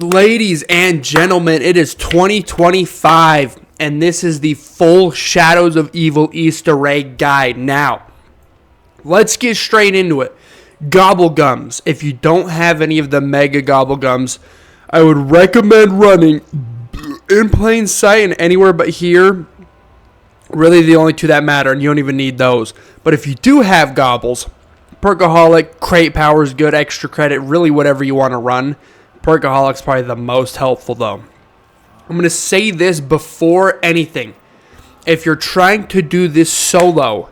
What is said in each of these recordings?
Ladies and gentlemen, it is 2025, and this is the full Shadows of Evil Easter egg guide. Now, let's get straight into it. Gobblegums. If you don't have any of the Mega Gobblegums, I would recommend running in plain sight and anywhere but here. Really the only two that matter, and you don't even need those. But if you do have Gobbles, Perkaholic, Crate Power is good, extra credit, really whatever you want to run. Perkaholic's probably the most helpful though. I'm going to say this before anything. If you're trying to do this solo,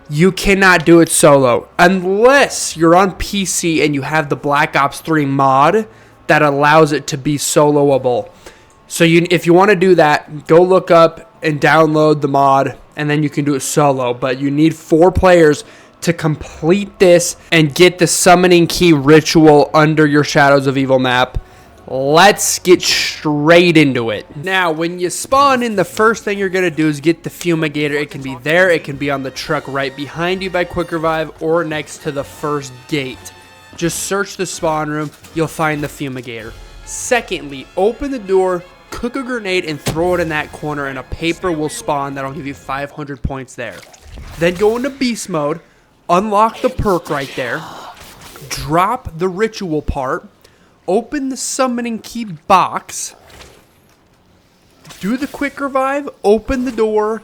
you cannot do it solo unless you're on PC and you have the Black Ops 3 mod that allows it to be soloable. So if you want to do that, go look up and download the mod and then you can do it solo. But you need 4 players to complete this and get the summoning key ritual under your Shadows of Evil map. Let's get straight into it. Now, when you spawn in, the first thing you're going to do is get the Fumigator. It can be there, it can be on the truck right behind you by Quick Revive, or next to the first gate. Just search the spawn room, you'll find the Fumigator. Secondly, open the door, cook a grenade, and throw it in that corner, and a paper will spawn that'll give you 500 points there. Then go into beast mode. Unlock the perk right there, drop the ritual part, open the summoning key box, do the quick revive, open the door,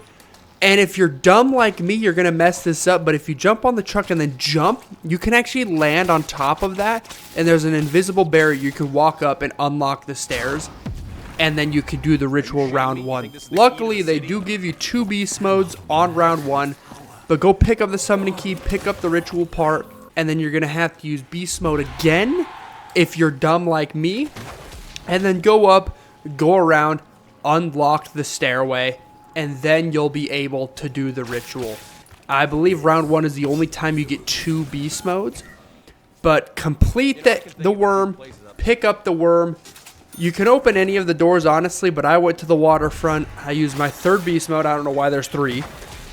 and if you're dumb like me, you're going to mess this up, but if you jump on the truck and then jump, you can actually land on top of that, and there's an invisible barrier. You can walk up and unlock the stairs, and then you can do the ritual round 1. Luckily, they do give you 2 beast modes on round 1. But go pick up the summoning key, pick up the ritual part, and then you're going to have to use beast mode again if you're dumb like me. And then go up, go around, unlock the stairway, and then you'll be able to do the ritual. I believe round 1 is the only time you get 2 beast modes. But complete the worm, pick up the worm. You can open any of the doors, honestly, but I went to the waterfront. I used my 3rd beast mode. I don't know why there's 3.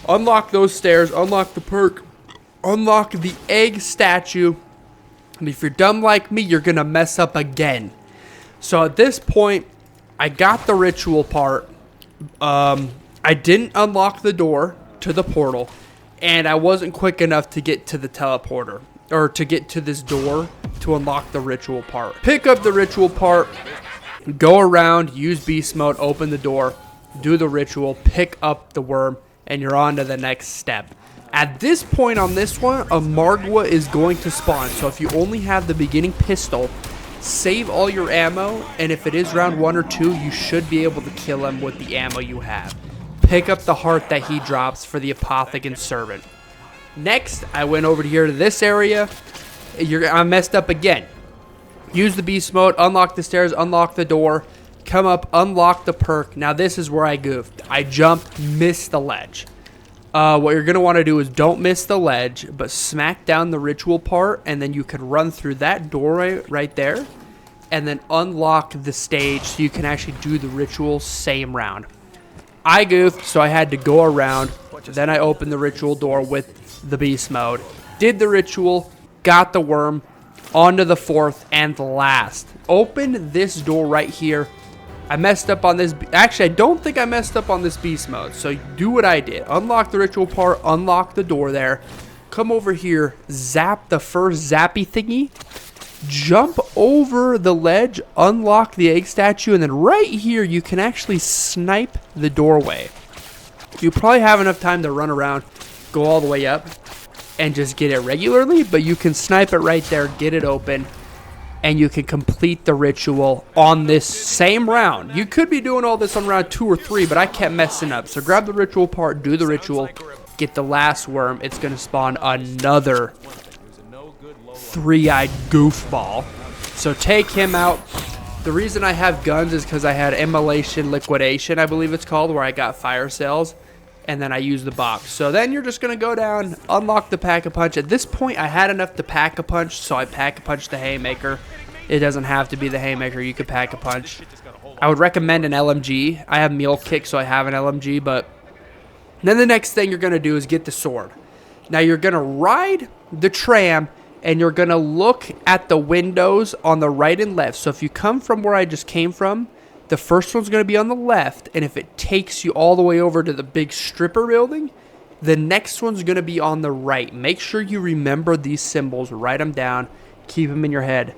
Unlock those stairs, unlock the perk, unlock the egg statue, and if you're dumb like me, you're going to mess up again. So at this point, I got the ritual part. I didn't unlock the door to the portal, and I wasn't quick enough to get to the teleporter, or to get to this door to unlock the ritual part. Pick up the ritual part, go around, use beast mode, open the door, do the ritual, pick up the worm, and you're on to the next step. At this point on this one, a Margwa is going to spawn. So if you only have the beginning pistol, save all your ammo, and if it is round 1 or 2, you should be able to kill him with the ammo you have. Pick up the heart that he drops for the Apothicon Servant. Next, I went over here to this area. I messed up again. Use the beast mode, unlock the stairs, unlock the door, come up, unlock the perk. Now this is where I goofed. I jumped, missed the ledge. What you're going to want to do is don't miss the ledge, but smack down the ritual part, and then you can run through that doorway right there, and then unlock the stage so you can actually do the ritual same round. I goofed, so I had to go around. Then I opened the ritual door with the beast mode, did the ritual, got the worm, onto the 4th and last. Open this door right here. I messed up on this. Actually, I don't think I messed up on this beast mode. So do what I did. Unlock the ritual part. Unlock the door there. Come over here. Zap the first zappy thingy. Jump over the ledge. Unlock the egg statue. And then right here, you can actually snipe the doorway. You probably have enough time to run around, go all the way up, and just get it regularly. But you can snipe it right there. Get it open. And you can complete the ritual on this same round. You could be doing all this on round 2 or 3, but I kept messing up. So grab the ritual part, do the ritual, get the last worm. It's going to spawn another 3-eyed goofball. So take him out. The reason I have guns is because I had Immolation Liquidation, I believe it's called, where I got fire cells. And then I use the box. So then you're just going to go down, unlock the Pack-a-Punch. At this point, I had enough to Pack-a-Punch, so I Pack-a-Punch the Haymaker. It doesn't have to be the Haymaker. You could Pack-a-Punch. I would recommend an LMG. I have Mule Kick, so I have an LMG. But then the next thing you're going to do is get the sword. Now you're going to ride the tram and you're going to look at the windows on the right and left. So if you come from where I just came from, the first one's going to be on the left, and if it takes you all the way over to the big stripper building, the next one's going to be on the right. Make sure you remember these symbols, write them down, keep them in your head,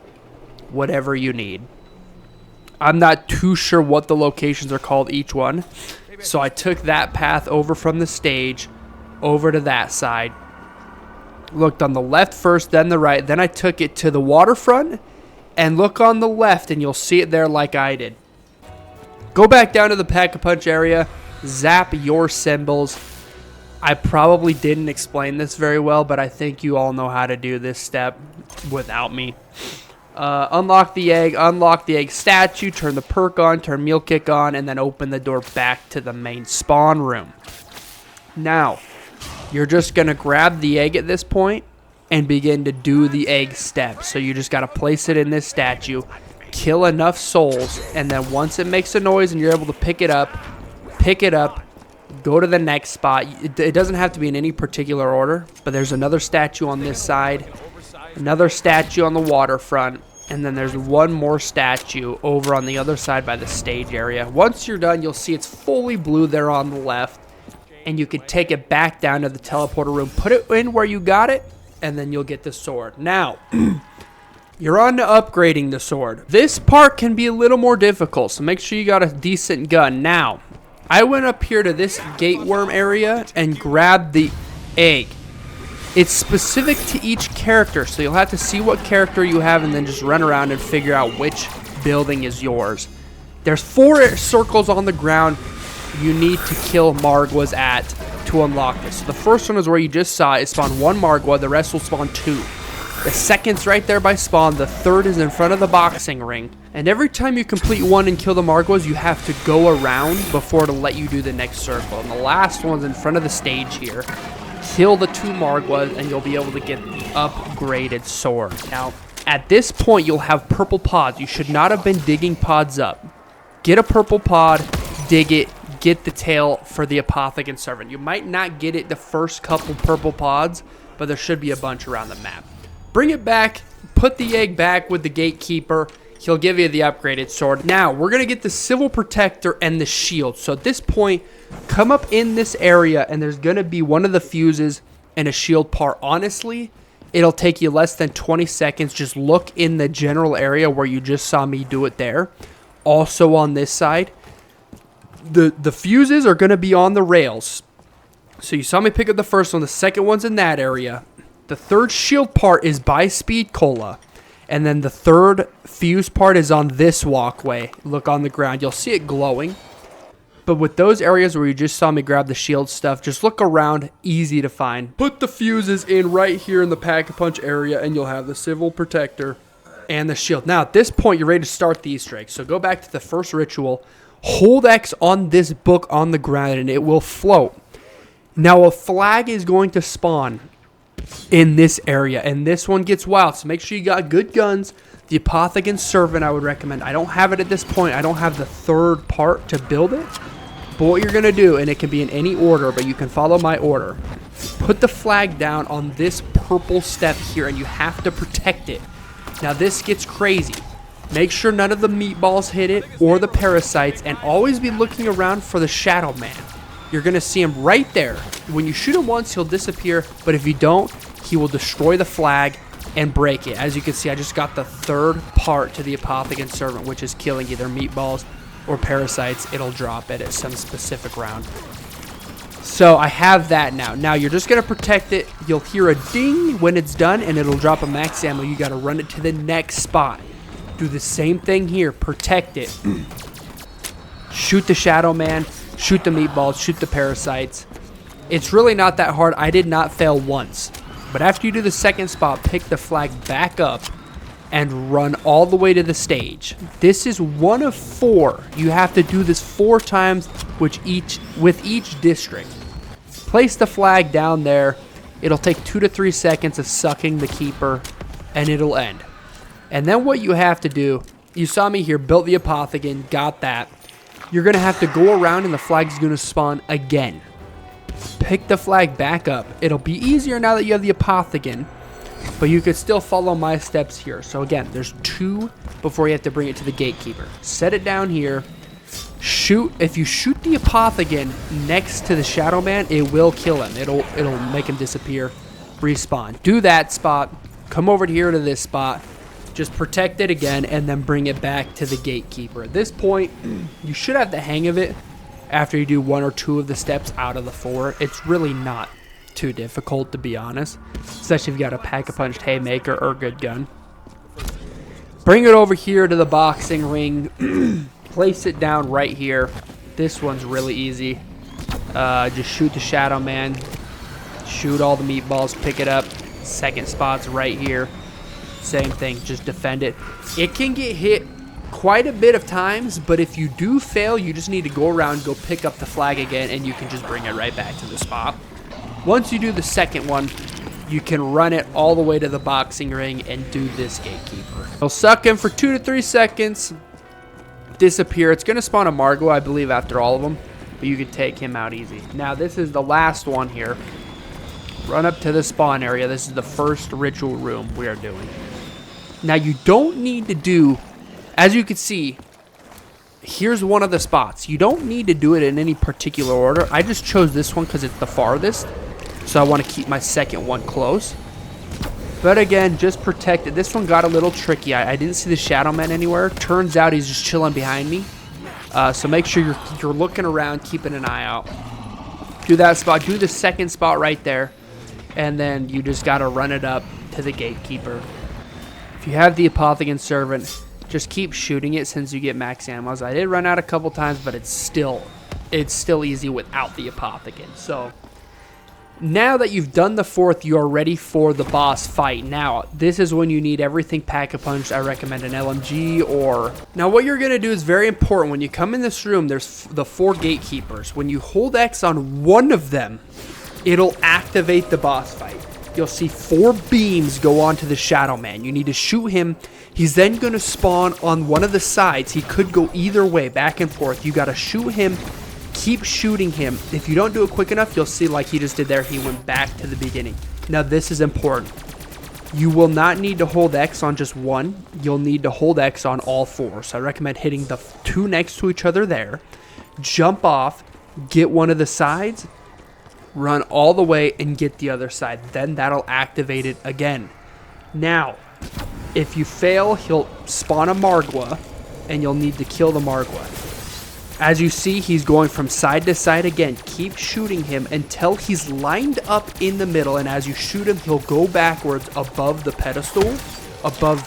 whatever you need. I'm not too sure what the locations are called, each one, so I took that path over from the stage over to that side. Looked on the left first, then the right, then I took it to the waterfront, and look on the left, and you'll see it there like I did. Go back down to the Pack-a-Punch area, zap your symbols. I probably didn't explain this very well, but I think you all know how to do this step without me. Unlock the egg statue, turn the perk on, turn meal kick on, and then open the door back to the main spawn room. Now, you're just going to grab the egg at this point and begin to do the egg step. So you just got to place it in this statue, kill enough souls, and then once it makes a noise and you're able to pick it up, go to the next spot. It doesn't have to be in any particular order, but there's another statue on this side, another statue on the waterfront, and then there's one more statue over on the other side by the stage area. Once you're done, you'll see it's fully blue there on the left, and you could take it back down to the teleporter room, put it in where you got it, and then you'll get the sword. Now, you're on to upgrading the sword. This part can be a little more difficult, so make sure you got a decent gun. Now, I went up here to this gate worm area and grabbed the egg. It's specific to each character, so you'll have to see what character you have and then just run around and figure out which building is yours. There's 4 circles on the ground you need to kill Margwas at to unlock this. So the first one is where you just saw it spawn 1 Margwa, the rest will spawn 2. The second's right there by spawn, the third is in front of the boxing ring. And every time you complete one and kill the Margwas, you have to go around before it'll let you do the next circle. And the last one's in front of the stage here. Kill the 2 Margwas and you'll be able to get the upgraded sword. Now, at this point, you'll have purple pods. You should not have been digging pods up. Get a purple pod, dig it, get the tail for the Apothicon Servant. You might not get it the first couple purple pods, but there should be a bunch around the map. Bring it back, put the egg back with the gatekeeper. He'll give you the upgraded sword. Now, we're going to get the Civil Protector and the shield. So at this point, come up in this area, and there's going to be one of the fuses and a shield part. Honestly, it'll take you less than 20 seconds. Just look in the general area where you just saw me do it there. Also on this side, the fuses are going to be on the rails. So you saw me pick up the first one. The second one's in that area. The third shield part is by Speed Cola. And then the third fuse part is on this walkway. Look on the ground. You'll see it glowing. But with those areas where you just saw me grab the shield stuff, just look around. Easy to find. Put the fuses in right here in the Pack-a-Punch area, and you'll have the Civil Protector and the shield. Now, at this point, you're ready to start the Easter egg. So go back to the first ritual. Hold X on this book on the ground, and it will float. Now, a flag is going to spawn in this area, and this one gets wild, so make sure you got good guns. The Apothicon Servant I would recommend. I don't have it at this point. I don't have the third part to build it, but what you're gonna do, and it can be in any order, but you can follow my order, put the flag down on this purple step here, and you have to protect it. Now this gets crazy. Make sure none of the meatballs hit it or the parasites, and always be looking around for the Shadow Man. You're going to see him right there. When you shoot him once, he'll disappear, but if you don't, he will destroy the flag and break it. As you can see, I just got the third part to the Apothicon Servant, which is killing either meatballs or parasites. It'll drop it at some specific round. So I have that now. Now you're just going to protect it. You'll hear a ding when it's done, and it'll drop a max ammo. You got to run it to the next spot. Do the same thing here. Protect it. Shoot the Shadow Man. Shoot the meatballs, shoot the parasites. It's really not that hard. I did not fail once. But after you do the second spot, pick the flag back up and run all the way to the stage. This is one of 4. You have to do this 4 times with each district. Place the flag down there. It'll take 2 to 3 seconds of sucking the keeper, and it'll end. And then what you have to do, you saw me here, built the Apothicon, got that. You're going to have to go around and the flag's going to spawn again. Pick the flag back up. It'll be easier now that you have the Apothicon. But you could still follow my steps here. So again, there's 2 before you have to bring it to the gatekeeper. Set it down here. Shoot. If you shoot the Apothegm next to the Shadow Man, it will kill him. It'll make him disappear. Respawn. Do that spot. Come over here to this spot. Just protect it again and then bring it back to the gatekeeper. At this point, you should have the hang of it after you do 1 or 2 of the steps out of the 4. It's really not too difficult, to be honest. Especially if you got a Pack-a-Punch Haymaker or a good gun. Bring it over here to the boxing ring. Place it down right here. This one's really easy. Just shoot the Shadow Man. Shoot all the meatballs. Pick it up. Second spot's right here. Same thing, just defend it. It can get hit quite a bit of times, but if you do fail, you just need to go around, go pick up the flag again, and you can just bring it right back to the spot. Once you do the second one, you can run it all the way to the boxing ring and do this gatekeeper. He'll suck him for 2 to 3 seconds, disappear. It's going to spawn a Margwa, I believe, after all of them, but you can take him out easy. Now, this is the last one here. Run up to the spawn area. This is the first ritual room we are doing. Now, you don't need to do, as you can see, here's one of the spots. You don't need to do it in any particular order. I just chose this one because it's the farthest, so I want to keep my second one close. But again, just protect it. This one got a little tricky. I didn't see the Shadow Man anywhere. Turns out he's just chilling behind me. So make sure you're looking around, keeping an eye out. Do that spot. Do the second spot right there. And then you just got to run it up to the gatekeeper. If you have the Apothegm Servant, just keep shooting it since you get max ammos. I did run out a couple times, but it's still easy without the Apothegm. So now that you've done the 4th, you are ready for the boss fight. Now, this is when you need everything Pack-a-Punch. I recommend an LMG or... Now, what you're going to do is very important. When you come in this room, there's the 4 gatekeepers. When you hold X on one of them, it'll activate the boss fight. You'll see 4 beams go onto the Shadow Man. You need to shoot him. He's then going to spawn on one of the sides. He could go either way, back and forth. You got to shoot him. Keep shooting him. If you don't do it quick enough, you'll see like he just did there. He went back to the beginning. Now, this is important. You will not need to hold X on just one. You'll need to hold X on all 4. So I recommend hitting the 2 next to each other there. Jump off. Get one of the sides. Run all the way and get the other side. Then that'll activate it again. Now, if you fail, he'll spawn a Margwa, and you'll need to kill the Margwa. As you see, he's going from side to side again. Keep shooting him until he's lined up in the middle, and as you shoot him, he'll go backwards above the pedestal, above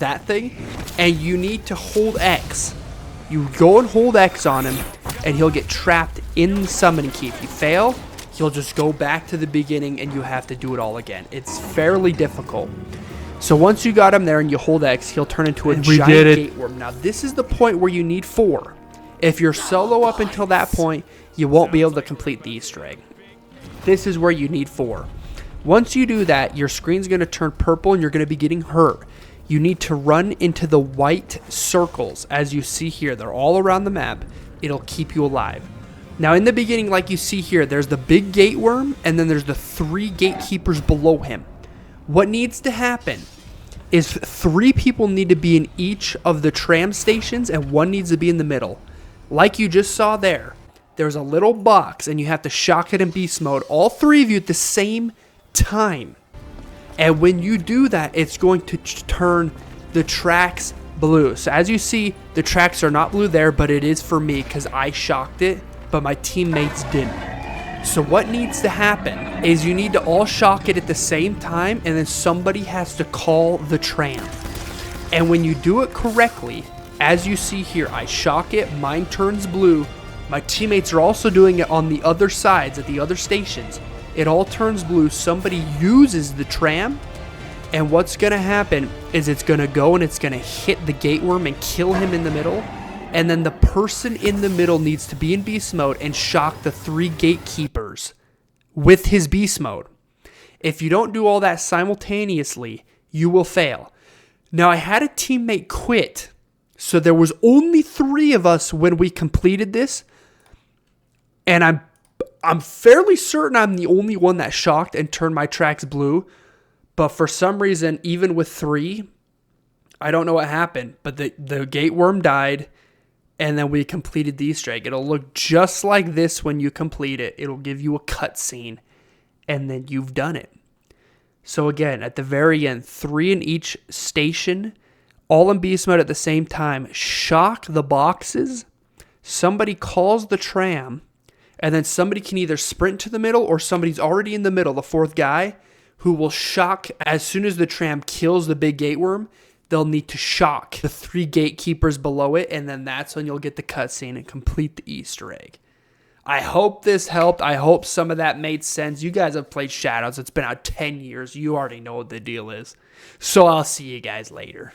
that thing, and you need to hold X. You go and hold X on him, and he'll get trapped in the summoning key. If you fail, he'll just go back to the beginning and you have to do it all again. It's fairly difficult. So once you got him there and you hold X, he'll turn into a giant gate worm. Now this is the point where you need 4. If you're solo up until that point, you won't be able to complete the Easter egg. This is where you need 4. Once you do that, your screen's going to turn purple and you're going to be getting hurt. You need to run into the white circles. As you see here, they're all around the map. It'll keep you alive. Now, in the beginning, like you see here, there's the big gate worm, and then there's the 3 gatekeepers below him. What needs to happen is 3 people need to be in each of the tram stations, and 1 needs to be in the middle. Like you just saw there, there's a little box, and you have to shock it in beast mode, all 3 of you at the same time. And when you do that, it's going to turn the tracks blue. So as you see, the tracks are not blue there, but it is for me because I shocked it, but my teammates didn't. So what needs to happen is you need to all shock it at the same time, and then somebody has to call the tram. And when you do it correctly, as you see here, I shock it, mine turns blue. My teammates are also doing it on the other sides at the other stations. It all turns blue. Somebody uses the tram, and what's going to happen is it's going to go and it's going to hit the gate worm and kill him in the middle. And then the person in the middle needs to be in beast mode and shock the 3 gatekeepers with his beast mode. If you don't do all that simultaneously, you will fail. Now, I had a teammate quit, so there was only 3 of us when we completed this, and I'm fairly certain I'm the only one that shocked and turned my tracks blue, But for some reason, even with 3, I don't know what happened, but the gate worm died, and then we completed the Easter egg. It'll look just like this when you complete it. It'll give you a cutscene, and then you've done it. So again, at the very end, 3 in each station, all in beast mode at the same time. Shock the boxes. Somebody calls the tram, and then somebody can either sprint to the middle or somebody's already in the middle, the 4th guy, who will shock as soon as the tram kills the big gateworm. They'll need to shock the 3 gatekeepers below it, and then that's when you'll get the cutscene and complete the Easter egg. I hope this helped. I hope some of that made sense. You guys have played Shadows. It's been out 10 years. You already know what the deal is. So I'll see you guys later.